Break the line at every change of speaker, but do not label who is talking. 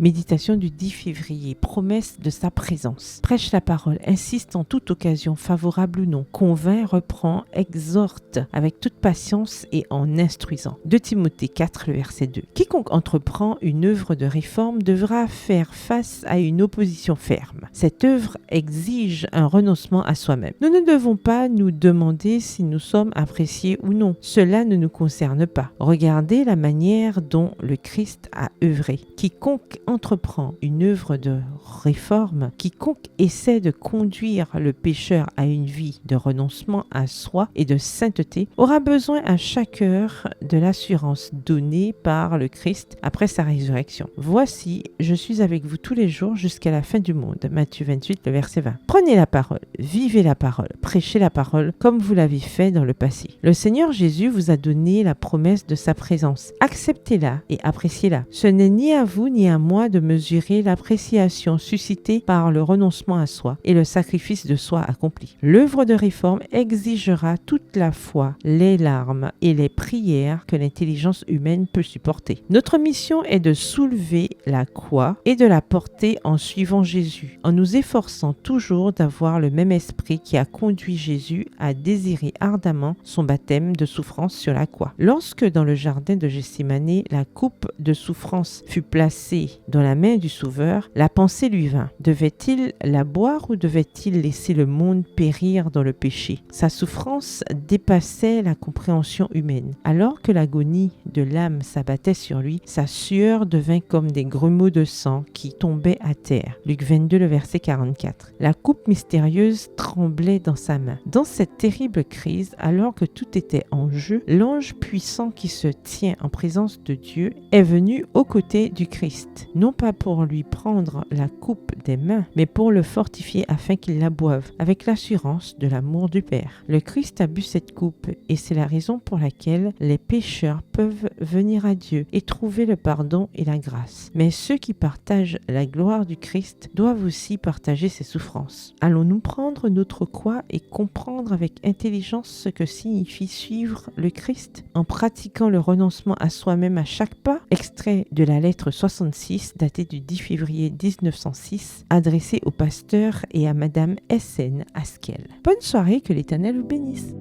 Méditation du 10 février, promesse de sa présence. Prêche la parole, insiste en toute occasion, favorable ou non, convainc, reprend, exhorte avec toute patience et en instruisant. 2 Timothée 4, le verset 2. Quiconque entreprend une œuvre de réforme devra faire face à une opposition ferme. Cette œuvre exige un renoncement à soi-même. Nous ne devons pas nous demander si nous sommes appréciés ou non. Cela ne nous concerne pas. Regardez la manière dont le Christ a œuvré. Quiconque entreprend une œuvre de réforme, quiconque essaie de conduire le pécheur à une vie de renoncement à soi et de sainteté aura besoin à chaque heure de l'assurance donnée par le Christ après sa résurrection. Voici, je suis avec vous tous les jours jusqu'à la fin du monde. Matthieu 28, le verset 20. Prenez la parole, vivez la parole, prêchez la parole comme vous l'avez fait dans le passé. Le Seigneur Jésus vous a donné la promesse de sa présence. Acceptez-la et appréciez-la. Ce n'est ni à vous ni à moi de mesurer l'appréciation suscitée par le renoncement à soi et le sacrifice de soi accompli. L'œuvre de réforme exigera toute la foi, les larmes et les prières que l'intelligence humaine peut supporter. Notre mission est de soulever la croix et de la porter en suivant Jésus, en nous efforçant toujours d'avoir le même esprit qui a conduit Jésus à désirer ardemment son baptême de souffrance sur la croix. Lorsque dans le jardin de Gethsémani, la coupe de souffrance fut placée dans la main du Sauveur, la pensée lui vint. Devait-il la boire ou devait-il laisser le monde périr dans le péché? Sa souffrance dépassait la compréhension humaine. Alors que l'agonie de l'âme s'abattait sur lui, sa sueur devint comme des grumeaux de sang qui tombaient à terre. Luc 22, le verset 44. La coupe mystérieuse tremblait dans sa main. Dans cette terrible crise, alors que tout était en jeu, l'ange puissant qui se tient en présence de Dieu est venu aux côtés du Christ, non pas pour lui prendre la coupe des mains, mais pour le fortifier afin qu'il la boive, avec l'assurance de l'amour du Père. Le Christ a bu cette coupe et c'est la raison pour laquelle les pécheurs peuvent venir à Dieu et trouver le pardon et la grâce. Mais ceux qui partagent la gloire du Christ doivent aussi partager ses souffrances. Allons-nous prendre notre croix et comprendre avec intelligence ce que signifie suivre le Christ en pratiquant le renoncement à soi-même à chaque pas? Extrait de la lettre 66 datée du 10 février 1906 adressée au pasteur et à Madame S.N. Askel. Bonne soirée, que l'Éternel vous bénisse.